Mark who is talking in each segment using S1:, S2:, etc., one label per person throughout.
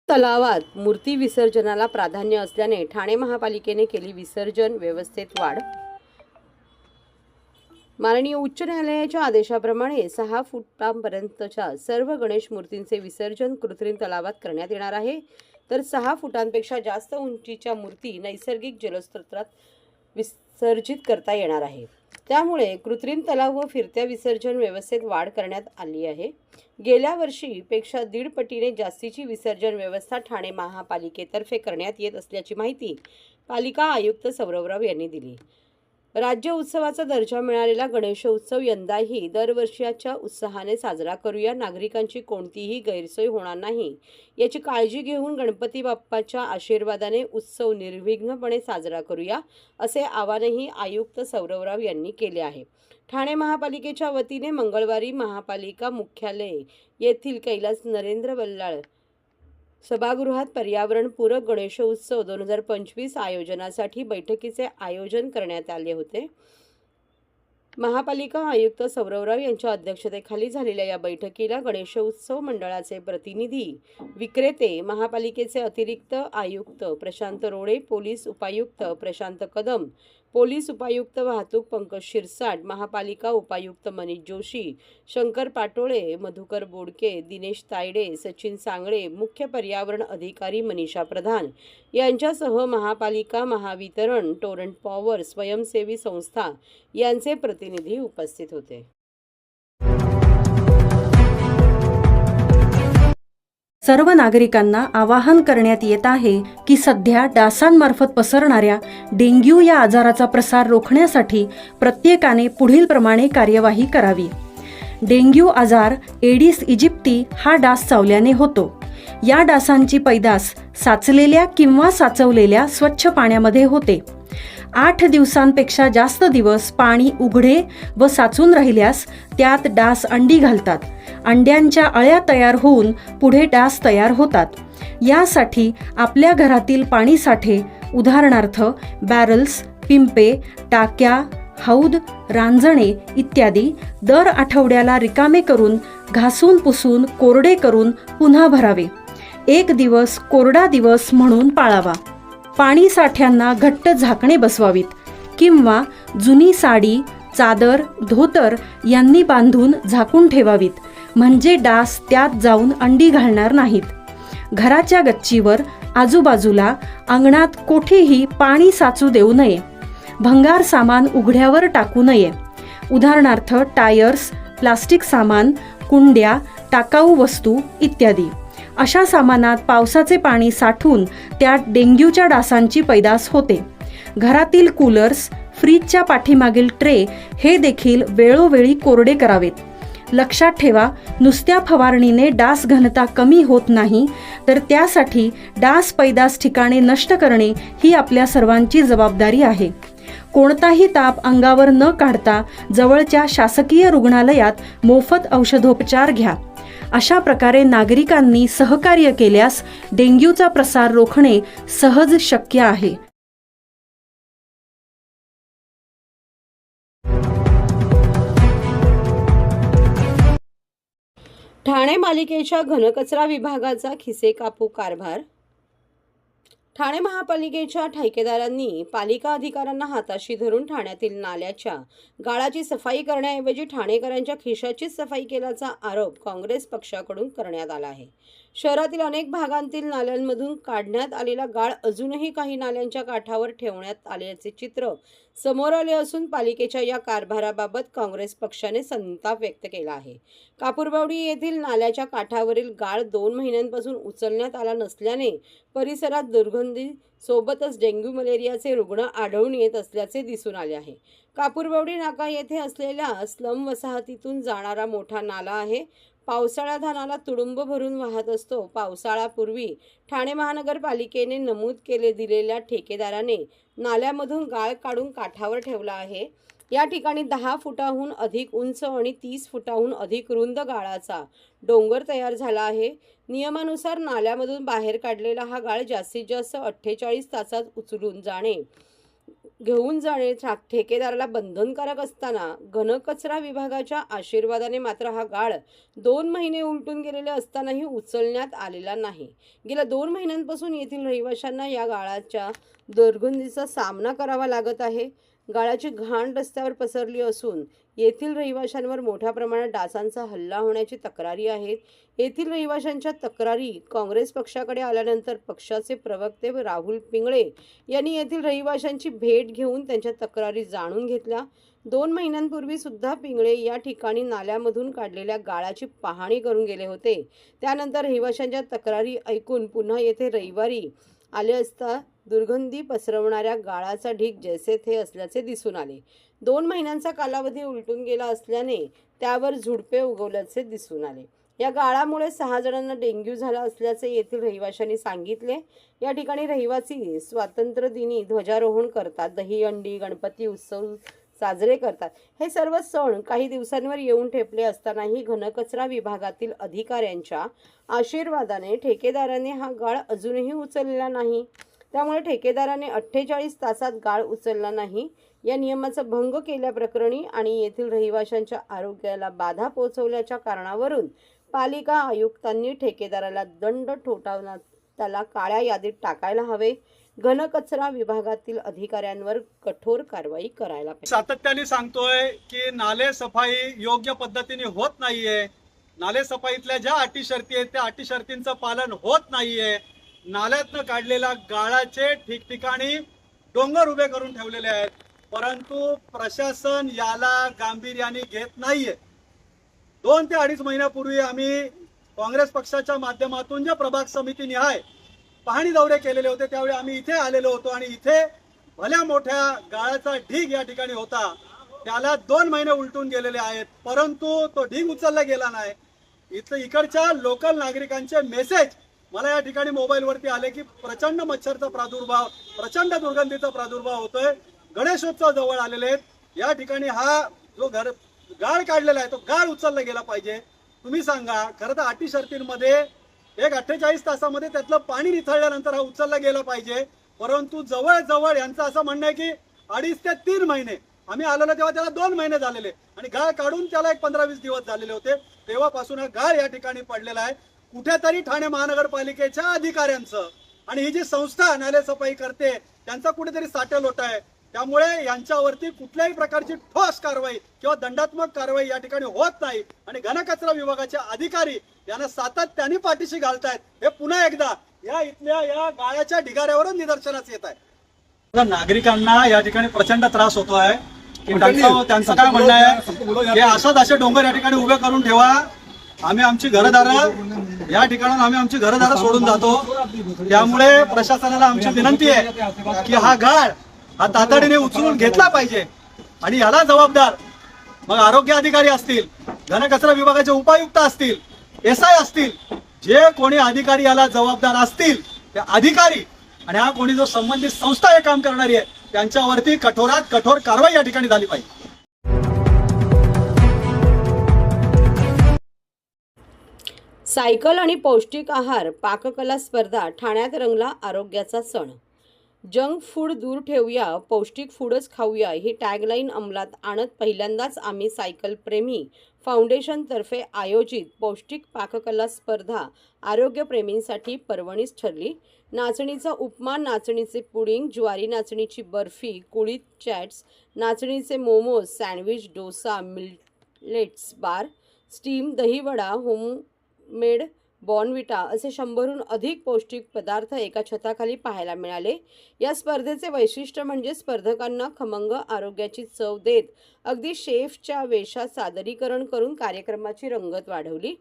S1: तलावात मूर्ती विसर्जनाला प्राधान्य असल्याने ठाणे महापालिकेने केली विसर्जन व्यवस्थेत वाढ। माननीय उच्च न्यायालयाच्या आदेशाप्रमाणे 6 फुटांपर्यंतच्या सर्व गणेश मूर्तींचे विसर्जन कृत्रिम तलावात करण्यात येणार आहे। तर 6 फुटांपेक्षा जास्त उंचीच्या मूर्ती नैसर्गिक जलस्रोतात विसर्जित करता येणार आहे। त्यामुळे कृत्रिम तलाव व फिरत्या विसर्जन व्यवस्थेत वाढ करण्यात आली आहे। गेल्या वर्षीपेक्षा 1.5 पटीने जास्तीची विसर्जन व्यवस्था ठाणे महापालिकेतर्फे करण्यात येत असल्याची माहिती पालिका आयुक्त सौरवराव यांनी दिली। राज्य उत्सवाचा दर्जा मिळालेला गणेशोत्सव यंदाही दरवर्षीच्या उत्साहाने साजरा करूया। नागरिकांची कोणतीही गैरसोय होणार नाही याची काळजी घेऊन गणपती बाप्पाच्या आशीर्वादाने उत्सव निर्विघ्नपणे साजरा करूया, असे आवाहनही आयुक्त सौरवराव यांनी केले आहे। ठाणे महापालिकेच्या वतीने मंगळवारी महापालिका मुख्यालय येथील कैलास नरेंद्र बल्लाळ सभागृहात पर्यावरणपूरक गणेशोत्सव 2025 आयोजनासाठी बैठकीचे आयोजन करण्यात आले होते। महापालिका आयुक्त सौरवराव यांच्या अध्यक्षतेखाली झालेल्या या बैठकीला गणेशोत्सव मंडळाचे प्रतिनिधी, विक्रेते, महापालिकेचे अतिरिक्त आयुक्त प्रशांत रोडे, पोलीस उपायुक्त प्रशांत कदम, पोलीस उपायुक्त वाहतूक पंकज शिरसाट, महापालिका उपायुक्त मनीष जोशी, शंकर पाटोळे, मधुकर बोडके, दिनेश तायडे, सचिन सांगळे, मुख्य पर्यावरण अधिकारी मनीषा प्रधान यांच्यासह महापालिका, महावितरण, टोरंट पॉवर, स्वयंसेवी संस्था यांचे प्रतिनिधी उपस्थित होते।
S2: सर्व नागरिकांना आवाहन करण्यात येत आहे की सध्या डासांमार्फत पसरणाऱ्या डेंग्यू या आजाराचा प्रसार रोखण्यासाठी प्रत्येकाने पुढीलप्रमाणे कार्यवाही करावी। डेंग्यू आजार एडिस इजिप्टी हा डास चावल्याने होतो। या डासांची पैदास साचलेल्या किंवा साचवलेल्या स्वच्छ पाण्यामध्ये होते। 8 दिवसांपेक्षा जास्त दिवस पाणी उघडे व साचून राहिल्यास त्यात डास अंडी घालतात। अंड्यांच्या अळ्या तयार होऊन पुढे डास तयार होतात। यासाठी आपल्या घरातील पाणी साठे, उदाहरणार्थ बॅरल्स, पिंपे, टाक्या, हौद, रांजणे इत्यादी दर आठवड्याला रिकामे करून घासून पुसून कोरडे करून पुन्हा भरावे। 1 दिवस कोरडा दिवस म्हणून पाळावा। पाणी साठ्यांना घट्ट झाकणे बसवावीत किंवा जुनी साडी, चादर, धोतर यांनी बांधून झाकून ठेवावीत, म्हणजे डास त्यात जाऊन अंडी घालणार नाहीत। घराच्या गच्चीवर, आजूबाजूला, अंगणात कोठेही पाणी साचू देऊ नये। भंगार सामान उघड्यावर टाकू नये, उदाहरणार्थ टायर्स, प्लास्टिक सामान, कुंड्या, टाकाऊ वस्तू इत्यादी। अशा सामानात पावसाचे पाणी साठून त्यात डेंग्यूच्या डासांची पैदास होते। घरातील कूलर्स, फ्रीजच्या पाठीमागील ट्रे हे देखील वेळोवेळी कोरडे करावेत। लक्षात ठेवा, नुसत्या फवारणीने डास घनता कमी होत नाही, तर त्यासाठी डास पैदास ठिकाणे नष्ट करणे ही आपल्या सर्वांची जबाबदारी आहे। कोणताही ताप अंगावर न काढता जवळच्या शासकीय रुग्णालयात मोफत औषधोपचार घ्या। अशा प्रकारे नागरिकांनी सहकार्य केल्यास डेंग्यूचा प्रसार रोखणे सहज शक्य आहे।
S1: ठाणे पालिकेच्या घनकचरा विभागाचा खिसे कापू कारभार। ठाणे महापालिकेच्या ठेकेदारांनी पालिका अधिकाऱ्यांना हाताशी धरून ठाण्यातील नाल्याच्या गाळाची सफाई करण्याऐवजी ठाणेकरांच्या खिशाचीच सफाई केल्याचा आरोप काँग्रेस पक्षाकडून करण्यात आला आहे। शहरातील अनेक भागांतील नाल्यांमधून काढण्यात आलेला गाळ अजूनही काही नाल्यांच्या काठावर ठेवण्यात आल्याचे चित्र समोर आले असून पालिकेच्या या कारभाराबाबत काँग्रेस पक्षाने संताप व्यक्त केला आहे। कापूरबावडी येथील नाल्याच्या काठावरील गाळ 2 महिन्यांपासून उचलण्यात आला नसल्याने परिसरात दुर्गंधी सोबतच डेंग्यू मलेरियाचे रुग्ण आढळून येत असल्याचे दिसून आले आहे। कापूरबावडी नाका येथे असलेल्या स्लम वसाहतीतून जाणारा मोठा नाला आहे। पावसाळ्यात हा नाला तुडुंब भरून वाहत असतो। पावसाळ्यापूर्वी ठाणे महानगरपालिकेने नमूद दिलेल्या ठेकेदाराने नाल्यामधून गाळ काढून काठावर ठेवला आहे। या ठिकाणी 10 फुटाहून अधिक उंच आणि 30 फुटाहून अधिक रुंद गाळाचा डोंगर तयार झाला आहे। नियमानुसार नाल्यामधून बाहेर काढलेला हा गाळ जास्तीत जास्त 48 तासात उचलून जाणे घेऊन जाणे ठेकेदाराला बंधनकारक असताना घनकचरा विभागाच्या आशीर्वादाने मात्र हा गाळ 2 महिने उलटून गेलेले असतानाही उचलण्यात आलेला नाही. गेल्या 2 महिन्यांपासून येथील रहिवाशांना या गाळाच्या दुर्गंधीचा सामना करावा लागत आहे. गाळाची घाण रस्त्यावर पसरली असून येथील रहिवाशांवर मोठ्या प्रमाणात डासांचा हल्ला होण्याची तक्रारी आहेत. येथील रहिवाशांच्या तक्रारी काँग्रेस पक्षाकडे आल्यानंतर पक्षाचे प्रवक्ते राहुल पिंगळे यांनी येथील रहिवाशांची भेट घेऊन त्यांच्या तक्रारी जाणून घेतल्या. 2 महिन्यांपूर्वी सुद्धा पिंगळे या ठिकाणी नाल्यामधून काढलेल्या गाळाची पाहणी करून गेले होते. त्यानंतर रहिवाशांच्या तक्रारी ऐकून पुन्हा येथे रविवारी आले असता दुर्गंधी पसरवणाऱ्या गाळाचा ढीग जैसे थे असल्याचे दिसून आले. 2 महिन्यांचा कालावधी उलटून गेला असल्याने त्यावर झुडपे उगवल्याचे दिसून आले. या गाळामुळे 6 जणांना डेंग्यू झाला असल्याचे येथील रहिवाशांनी सांगितले. या ठिकाणी रहिवासी स्वातंत्र्य दिनी ध्वजारोहण करतात, दहीहंडी, गणपती उत्सव साजरे करतात. हे सर्व सण काही दिवसांवर येऊन ठेपले असतानाही घनकचरा विभागातील अधिकाऱ्यांच्या आशीर्वादाने ठेकेदाराने हा गाळ अजूनही उचललेला नाही. त्यामुळे ठेकेदाराने 48 तासात गाळ उचलला नाही. या नियमाचा भंग केल्याप्रकरणी आणि येथील रहिवाशांच्या आरोग्याला बाधा पोहोचवल्याच्या कारणावरून पालिका आयुक्तांनी ठेकेदाराला दंड ठोठावण्यात त्याला काळ्या यादीत टाकायला हवे. घनकचरा विभागातील अधिकाऱ्यांवर कठोर कारवाई करायला पाहिजे.
S3: सातत्याने सांगतोय की नाले सफाई योग्य पद्धतीने होत नाहीये. नाले सफाईतल्या ज्या अटी शर्ती आहेत त्या अटी शर्तींचं पालन होत नाहीये. नाल्यातनं काढलेल्या गाळाचे ठिकठिकाणी डोंगर उभे करून ठेवलेले आहेत, परंतु प्रशासन याला गांभीर्याने घेत नाहीये. 2 ते 2.5 महिन्यापूर्वी आम्ही काँग्रेस पक्षाच्या माध्यमातून जे प्रभाग समिती निहाय पाहणी दौरे केलेले होते त्यावेळी आम्ही इथे आलेलो होतो आणि इथे भल्या मोठ्या गाळाचा ढीग या ठिकाणी होता. त्याला 2 महिने उलटून गेलेले आहेत, परंतु तो ढीग उचलला गेला नाही. इकडच्या लोकल नागरिकांचे मेसेज मला या ठिकाणी मोबाईलवरती आले की प्रचंड मच्छरचा प्रादुर्भाव, प्रचंड दुर्गंधीचा प्रादुर्भाव होतोय. गणेशोत्सव जवळ आलेले आहेत. या ठिकाणी हा जो गाळ काढलेला आहे तो गाळ उचलला गेला पाहिजे. तुम्ही सांगा, खरं तर अटी शर्तींमध्ये 48 तासामध्ये त्यातलं पाणी निथळल्यानंतर हा उचलला गेला पाहिजे, परंतु जवळजवळ यांचं असं म्हणणं आहे की 2.5 ते 3 महिने. आम्ही आलेलो तेव्हा त्याला 2 महिने झालेले आणि गाळ काढून त्याला 15-20 दिवस झालेले होते. तेव्हापासून हा गाळ या ठिकाणी पडलेला आहे. कुठेतरी ठाणे महानगरपालिकेच्या अधिकाऱ्यांचं आणि ही जी संस्था नाले सफाई करते त्यांचा कुठेतरी साटेलोट आहे. त्यामुळे यांच्यावरती कुठल्याही प्रकारची ठोस कारवाई किंवा दंडात्मक कारवाई या ठिकाणी होत नाही आणि घनकचरा विभागाचे अधिकारी यांना सातत्याने पाठीशी घालतायत. हे पुन्हा एकदा या इथल्या या गाळाच्या ढिगाऱ्यावरून निदर्शनास येत आहे. नागरिकांना या ठिकाणी प्रचंड त्रास होतो आहे. त्यांचं काय म्हणणं आहे की असे डोंगर या ठिकाणी उभे करून ठेवा. आम्ही आमची घरदारं या ठिकाणाहून आमची घरदारं सोडून जातो. त्यामुळे प्रशासनाला आमची विनंती आहे की हा गाळ हा तातडीने उचलून घेतला पाहिजे आणि याला जबाबदार मग आरोग्य अधिकारी असतील, घनकचरा विभागाचे उपायुक्त असतील, SI असतील, जे कोणी अधिकारी याला जबाबदार असतील ते अधिकारी आणि हा कोणी जो संबंधित संस्था हे काम करणारी आहे त्यांच्यावरती कठोरात कठोर कारवाई या ठिकाणी झाली पाहिजे.
S1: सायकल आणि पौष्टिक आहार पाककला स्पर्धा ठाण्यात रंगला आरोग्याचा सण. जंक फूड दूर ठेवूया, पौष्टिक फूडच खाऊया ही टॅगलाईन अंमलात आणत पहिल्यांदाच आम्ही सायकल प्रेमी फाउंडेशनतर्फे आयोजित पौष्टिक पाककला स्पर्धा आरोग्यप्रेमींसाठी पर्वणीच ठरली. नाचणीचा उपमा, नाचणीचे पुडिंग, ज्वारी नाचणीची बर्फी, कुळीत चॅट्स, नाचणीचे momos, sandwich, dosa, millets bar, steam, dahi vada, homemade Bournvita असे 100हून अधिक पौष्टिक पदार्थ एका छताखाली पाहायला मिळाले. या स्पर्धेचे वैशिष्ट्य म्हणजे स्पर्धकांना खमंग आरोग्याची चव देत अगदी शेफच्या वेशात सादरीकरण करून कार्यक्रमाची रंगत वाढवली.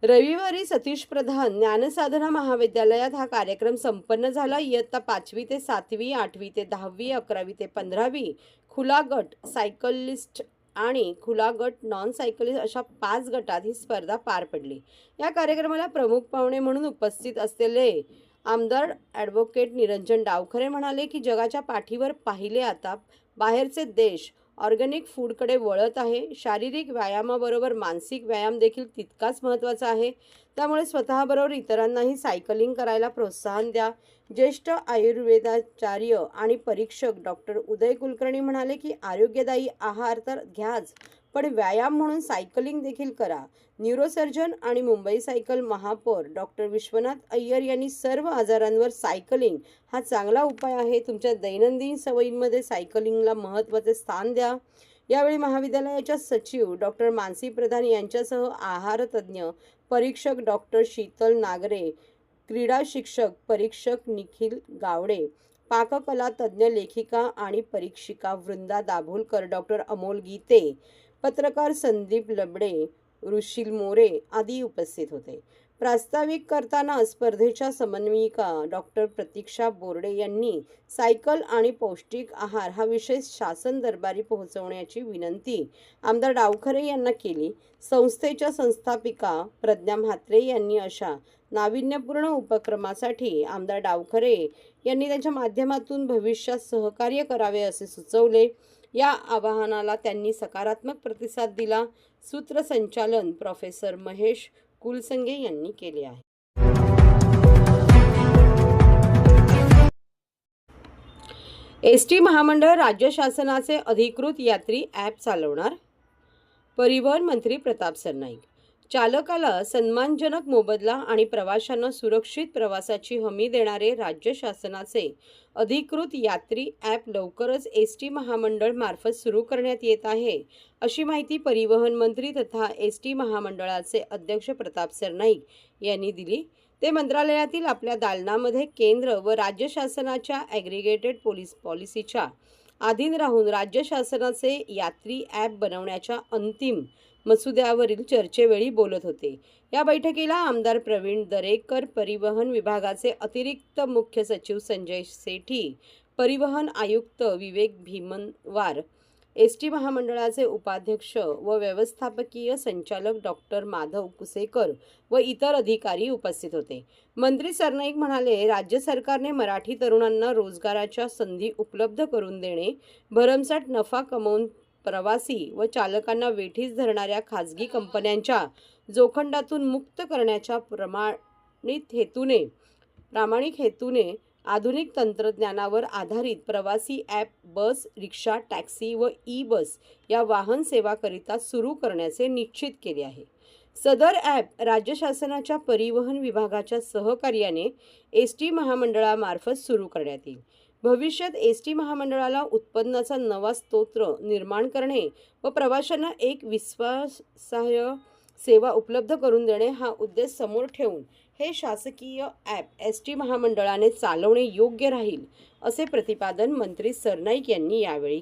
S1: रविवारी सतीश प्रधान ज्ञानसाधना महाविद्यालयात हा कार्यक्रम संपन्न झाला. इयत्ता 5वी ते 7वी, 8वी ते 10वी, 11वी ते 15वी, खुला गट सायकलिस्ट आणि खुला गट नॉन सायकलिस्ट अशा 5 गटात ही स्पर्धा पार पडली. या कार्यक्रमाला प्रमुख पाहुणे म्हणून उपस्थित असलेले आमदार ॲडव्होकेट निरंजन डावखरे म्हणाले की जगाच्या पाठीवर पाहिले आता बाहेरचे देश ऑर्गॅनिक फूडकडे वळत आहे. शारीरिक व्यायामाबरोबर मानसिक व्यायाम देखील तितकाच महत्त्वाचा आहे. त्यामुळे स्वतःबरोबर इतरांनाही सायकलिंग करायला प्रोत्साहन द्या. ज्येष्ठ आयुर्वेदाचार्य आणि परीक्षक डॉक्टर उदय कुलकर्णी म्हणाले की आरोग्यदायी आहार तर घ्याच, पण व्यायाम म्हणून सायकलिंग देखील करा. न्यूरोसर्जन आणि मुंबई सायकल महापौर डॉक्टर विश्वनाथ अय्यर यांनी सर्व आजारांवर सायकलिंग हा चांगला उपाय आहे. तुमच्या दैनंदिन सवयींमध्ये सायकलिंगला महत्त्वाचे स्थान द्या. यावेळी महाविद्यालयाच्या सचिव डॉक्टर मानसी प्रधान यांच्यासह आहारतज्ज्ञ परीक्षक डॉक्टर शीतल नागरे, क्रीडा शिक्षक परीक्षक निखिल गावडे, पाककला तज्ज्ञ लेखिका आणि परीक्षिका वृंदा दाभोलकर, डॉक्टर अमोल गीते, पत्रकार संदीप लबडे, ऋषिल मोरे आदी उपस्थित होते. प्रास्ताविक करताना स्पर्धेच्या समन्वयिका डॉक्टर प्रतीक्षा बोर्डे यांनी सायकल आणि पौष्टिक आहार हा विषय शासन दरबारी पोहोचवण्याची विनंती आमदार डावखरे यांना केली. संस्थेच्या संस्थापिका प्रज्ञा म्हात्रे यांनी अशा नाविन्यपूर्ण उपक्रमासाठी आमदार डावखरे यांनी त्यांच्या माध्यमातून भविष्यात सहकार्य करावे असे सुचवले. या आवाहनाला त्यांनी सकारात्मक प्रतिसाद दिला. सूत्रसंचालन प्रोफेसर महेश कुलसंगे यांनी केले आहे. एसटी महामंडळ राज्य शासनाचे अधिकृत यात्री ॲप चालवणार. परिवहन मंत्री प्रताप सरनाईक. चालकाला सन्मानजनक मोबदला आणि प्रवाशांना सुरक्षित प्रवासाची हमी देणारे राज्य शासनाचे अधिकृत यात्री ॲप लवकरच एसटी महामंडळ मार्फत सुरू करण्यात येत आहे, अशी माहिती परिवहन मंत्री तथा एसटी महामंडळाचे अध्यक्ष प्रताप सरनाईक यांनी दिली. ते मंत्रालयातील आपल्या दालनामध्ये केंद्र व राज्य शासनाच्या ॲग्रिगेटेड पोलीस पॉलिसीच्या अधीन राहून राज्य शासनाचे यात्री ॲप बनवण्याच्या अंतिम मसुद्यावरील चर्चेवेळी बोलत होते. या बैठकीला आमदार प्रवीण दरेकर, परिवहन विभागाचे अतिरिक्त मुख्य सचिव संजय सेठी, परिवहन आयुक्त विवेक भीमनवार, एसटी महामंडळाचे उपाध्यक्ष व व्यवस्थापकीय संचालक डॉक्टर माधव कुसेकर व इतर अधिकारी उपस्थित होते. मंत्री सरनाईक म्हणाले, राज्य सरकारने मराठी तरुणांना रोजगाराच्या संधी उपलब्ध करून देणे, भरमसाठ नफा कमवून प्रवासी व चालकांना वेठीस धरणाऱ्या खाजगी कंपन्यांच्या जोखंडातून मुक्त करण्याच्या प्रामाणिक हेतूने आधुनिक तंत्रज्ञानावर आधारित प्रवासी ॲप बस, रिक्षा, टॅक्सी व ई बस या वाहन सेवाकरिता सुरू करण्याचे निश्चित केले आहे. सदर ॲप राज्य शासनाच्या परिवहन विभागाच्या सहकार्याने एसटी महामंडळामार्फत सुरू करण्यात येईल. भविष्यात एसटी महामंडळाला उत्पन्नाचा नवा स्रोत निर्माण करणे व प्रवाशांना एक विश्वासार्ह सेवा उपलब्ध करून देणे हा उद्देश समोर ठेवून हे शासकीय ॲप एसटी महामंडळाने चालवणे योग्य राहील, असे प्रतिपादन मंत्री सरनाईक यांनी यावेळी